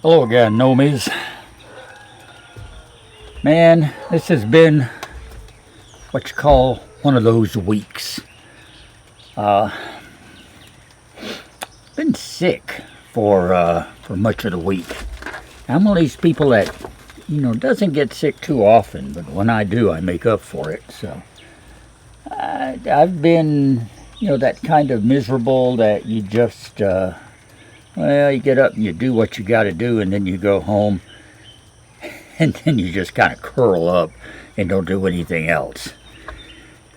Hello again, Nomies. Man, this has been what you call one of those weeks. Been sick for much of the week. I'm one of these people that, doesn't get sick too often, but when I do, I make up for it. So I've been, that kind of miserable that you just, you get up and you do what you got to do, and then you go home, and then you just kind of curl up and don't do anything else.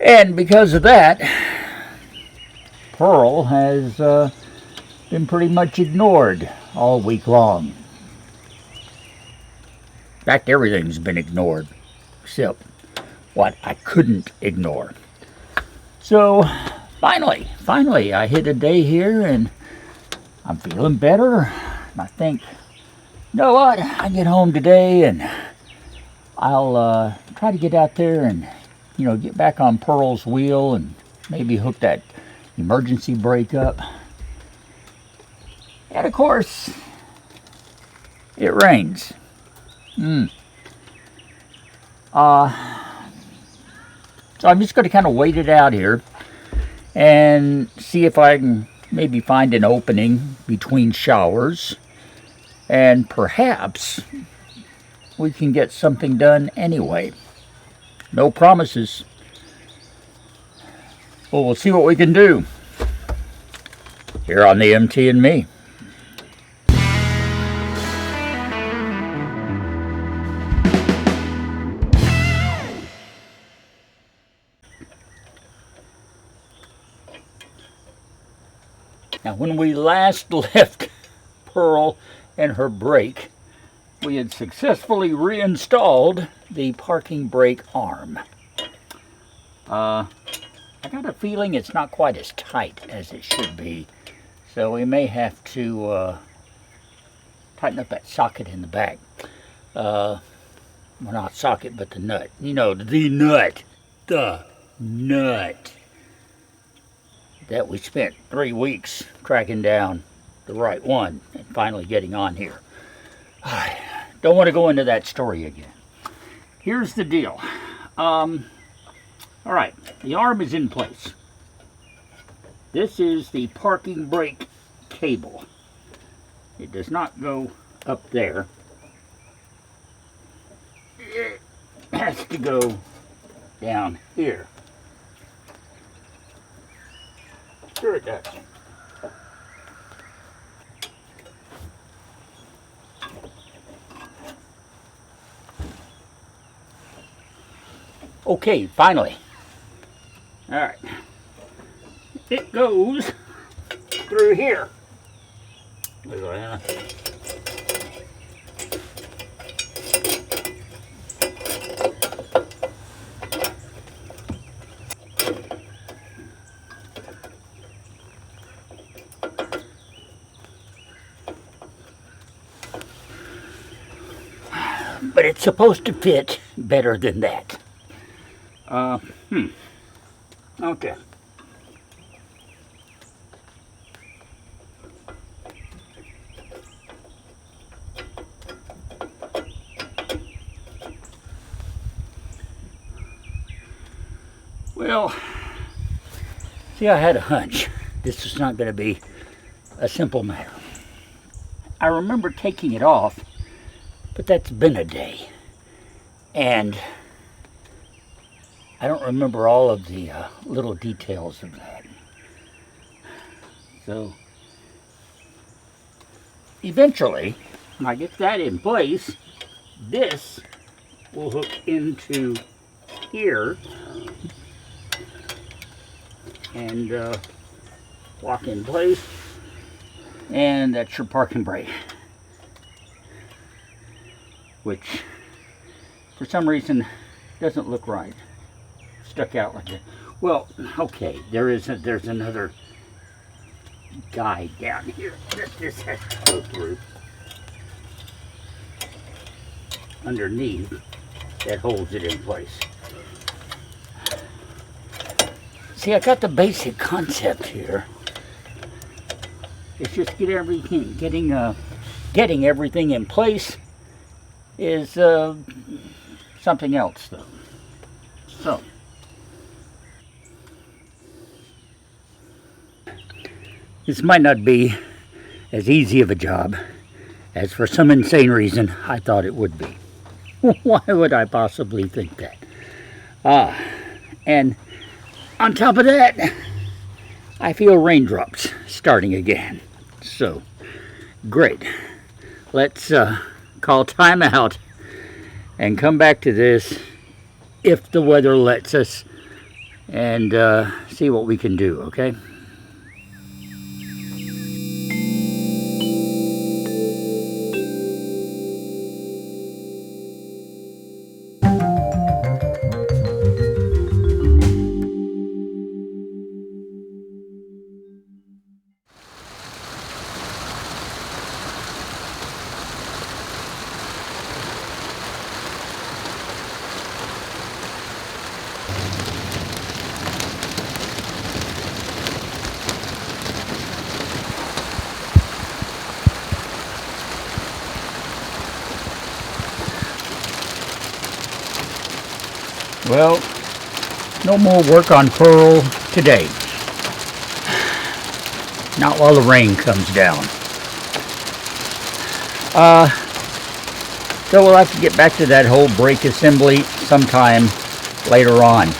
And because of that, Pearl has been pretty much ignored all week long. In fact, everything's been ignored except what I couldn't ignore. So finally, I hit a day here and I'm feeling better. I think, you know what, I get home today and I'll try to get out there and, get back on Pearl's wheel and maybe hook that emergency brake up. And of course, it rains. So I'm just going to kind of wait it out here and see if I can maybe find an opening between showers, and perhaps we can get something done anyway. No promises. Well, we'll see what we can do here on the MT and Me. Now, when we last left Pearl and her brake, we had successfully reinstalled the parking brake arm. I got a feeling it's not quite as tight as it should be, so we may have to tighten up that socket in the back. Well, not socket, but the nut. The nut. The nut. That we spent 3 weeks tracking down the right one and finally getting on here. I don't want to go into that story again. Here's the deal. All right, the arm is in place. This is the parking brake cable. It does not go up there. It has to go down here. Sure it does. Okay, finally. All right. It goes through here. But it's supposed to fit better than that. Okay. Well, see, I had a hunch this was not going to be a simple matter. I remember taking it off, but that's been a day. And I don't remember all of the little details of that. So, eventually, when I get that in place, this will hook into here and lock in place, and that's your parking brake, which for some reason doesn't look right. Stuck out like that. Well, okay, there's another guide down here that this has to go through underneath that holds it in place. See, I got the basic concept here. It's just getting getting everything in place is something else, though. So, this might not be as easy of a job as for some insane reason I thought it would be. Why would I possibly think that? And on top of that, I feel raindrops starting again. So, great. Let's call time out and come back to this if the weather lets us, and see what we can do, okay? Well, no more work on Pearl today. Not while the rain comes down. So we'll have to get back to that whole brake assembly sometime later on.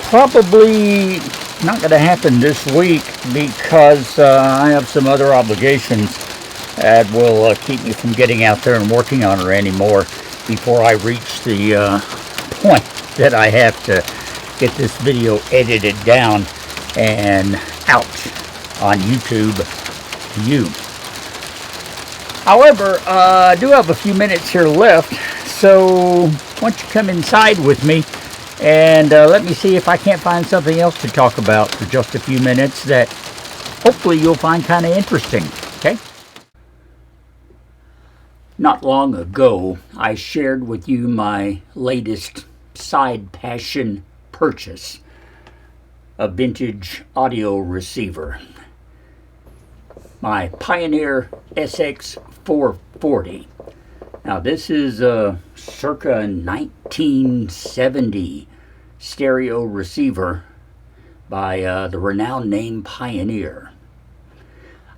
Probably not going to happen this week because I have some other obligations that will keep me from getting out there and working on her anymore before I reach the point that I have to get this video edited down and out on YouTube to you. However, I do have a few minutes here left, so why don't you come inside with me and let me see if I can't find something else to talk about for just a few minutes that hopefully you'll find kind of interesting, okay? Not long ago, I shared with you my latest side passion purchase, a vintage audio receiver, my Pioneer SX440. Now this is a circa 1970 stereo receiver by the renowned name Pioneer.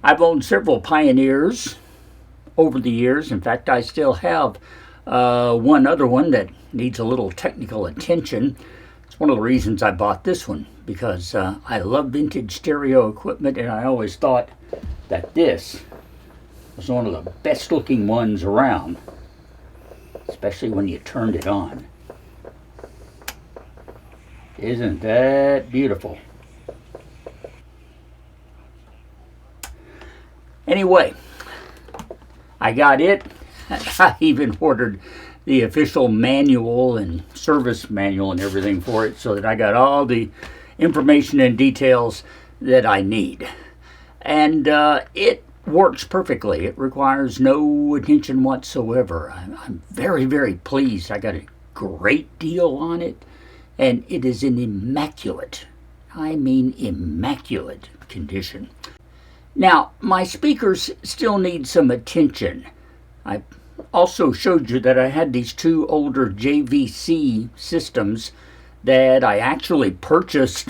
I've owned several Pioneers over the years. In fact, I still have one other one that needs a little technical attention. It's one of the reasons I bought this one, because I love vintage stereo equipment, and I always thought that this was one of the best looking ones around, especially when you turned it on. Isn't that beautiful? Anyway, I got it. I even ordered the official manual and service manual and everything for it, so that I got all the information and details that I need. And it works perfectly. It requires no attention whatsoever. I'm very, very pleased. I got a great deal on it, and it is in immaculate, I mean immaculate condition. Now, my speakers still need some attention. I also showed you that I had these two older JVC systems that I actually purchased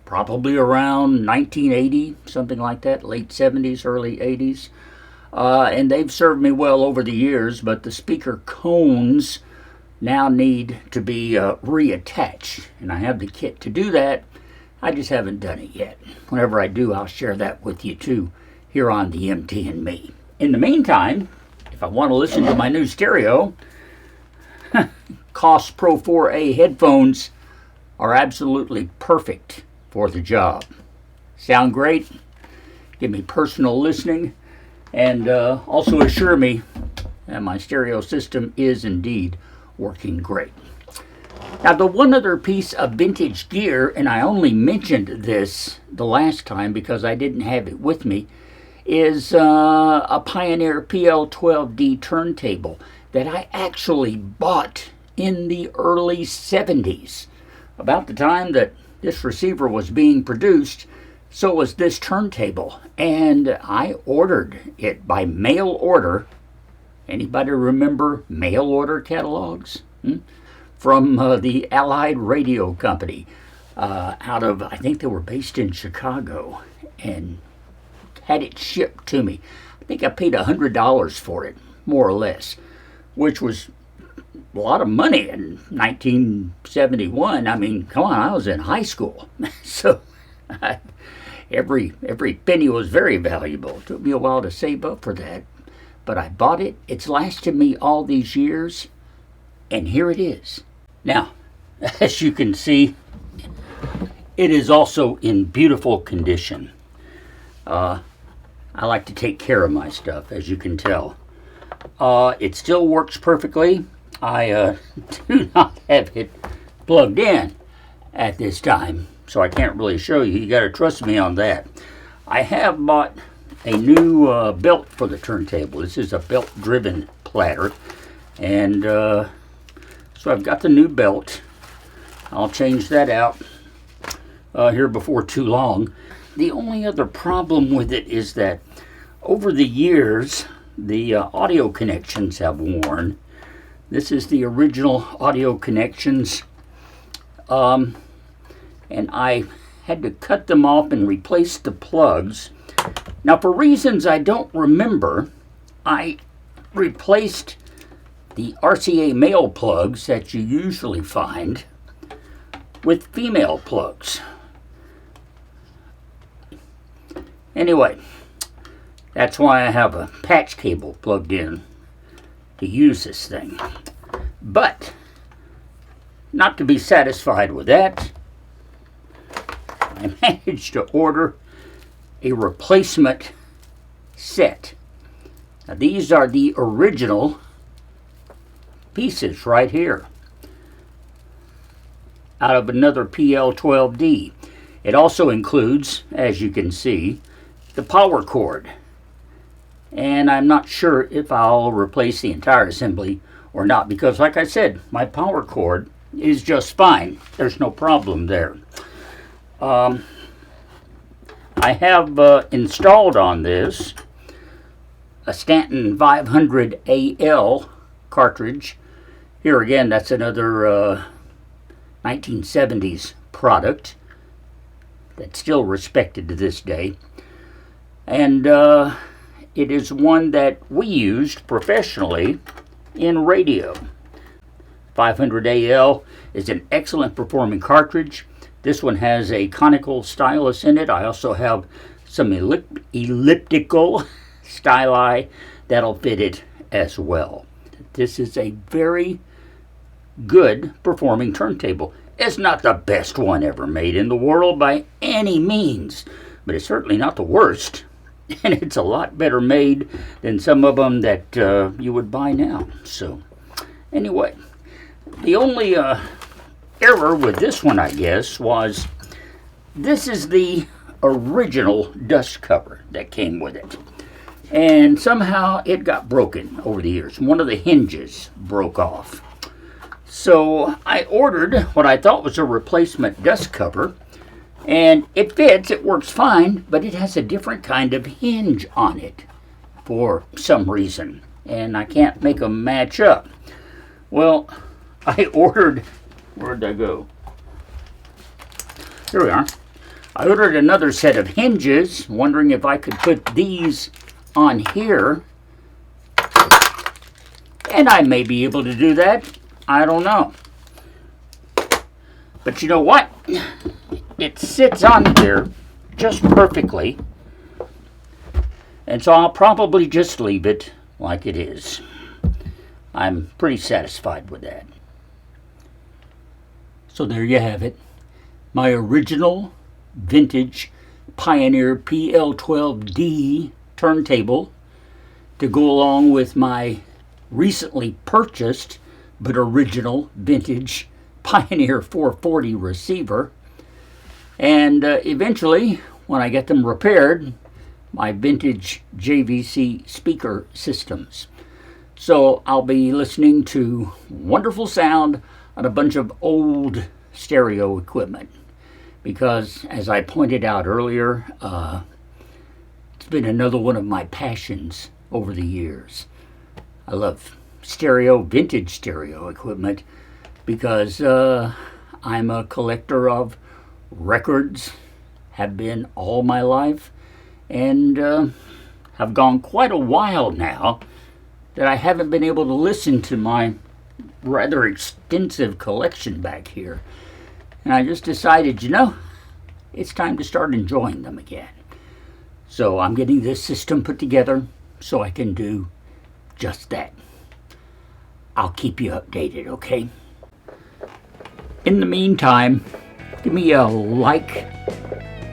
probably around 1980, something like that, late 70s, early 80s. And they've served me well over the years, but the speaker cones now need to be reattached. And I have the kit to do that. I just haven't done it yet. Whenever I do, I'll share that with you too, here on the MT and Me. In the meantime, if I want to listen to my new stereo, Koss Pro 4A headphones are absolutely perfect for the job. Sound great, give me personal listening, and also assure me that my stereo system is indeed working great. Now, the one other piece of vintage gear, and I only mentioned this the last time because I didn't have it with me, is a Pioneer PL12D turntable that I actually bought in the early 70s. About the time that this receiver was being produced, so was this turntable. And I ordered it by mail order Anybody remember mail order catalogs? From the Allied Radio Company out of, I think they were based in Chicago, and had it shipped to me. I think I paid $100 for it, more or less, which was a lot of money in 1971. I mean, come on, I was in high school. So every penny was very valuable. It took me a while to save up for that, but I bought it. It's lasted me all these years, and here it is. Now, as you can see, it is also in beautiful condition. I like to take care of my stuff, as you can tell. It still works perfectly. I do not have it plugged in at this time, so I can't really show you. You got to trust me on that. I have bought a new belt for the turntable. This is a belt-driven platter, and so I've got the new belt. I'll change that out here before too long. The only other problem with it is that over the years, the audio connections have worn. This is the original audio connections, and I had to cut them off and replace the plugs. Now, for reasons I don't remember, I replaced the RCA male plugs that you usually find with female plugs. Anyway, that's why I have a patch cable plugged in to use this thing. But not to be satisfied with that, I managed to order a replacement set. Now, these are the original pieces right here, out of another PL12D. It also includes, as you can see, the power cord. And I'm not sure if I'll replace the entire assembly or not, because like I said, my power cord is just fine. There's no problem there. I have installed on this a Stanton 500 AL cartridge. Here again, that's another 1970s product that's still respected to this day. And it is one that we used professionally in radio. 500 AL is an excellent performing cartridge. This one has a conical stylus in it. I also have some elliptical styli that'll fit it as well. This is a very good performing turntable. It's not the best one ever made in the world by any means, but it's certainly not the worst. And it's a lot better made than some of them that you would buy now. So, anyway, the only error with this one, I guess, was this is the original dust cover that came with it. And somehow it got broken over the years. One of the hinges broke off. So I ordered what I thought was a replacement dust cover. And it fits, it works fine, but it has a different kind of hinge on it for some reason. And I can't make them match up. Well, I ordered, where'd I go? Here we are. I ordered another set of hinges, wondering if I could put these on here. And I may be able to do that. I don't know. But you know what? It sits on here just perfectly. And so I'll probably just leave it like it is. I'm pretty satisfied with that. So there you have it. My original vintage Pioneer PL12D turntable to go along with my recently purchased but original vintage Pioneer 440 receiver. And eventually, when I get them repaired, my vintage JVC speaker systems. So I'll be listening to wonderful sound on a bunch of old stereo equipment. Because, as I pointed out earlier, it's been another one of my passions over the years. I love vintage stereo equipment, because I'm a collector of records, have been all my life, and have gone quite a while now that I haven't been able to listen to my rather extensive collection back here. And I just decided, it's time to start enjoying them again. So I'm getting this system put together so I can do just that. I'll keep you updated, okay? In the meantime, give me a like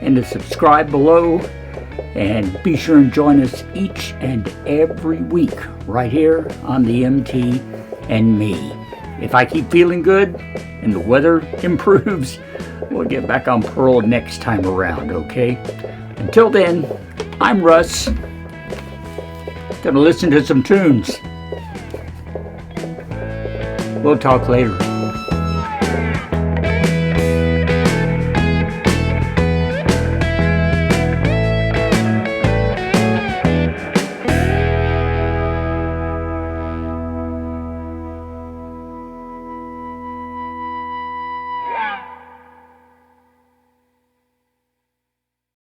and a subscribe below, and be sure and join us each and every week right here on the MT and Me. If I keep feeling good and the weather improves, we'll get back on Pearl next time around, okay? Until then, I'm Russ. Gonna listen to some tunes. We'll talk later.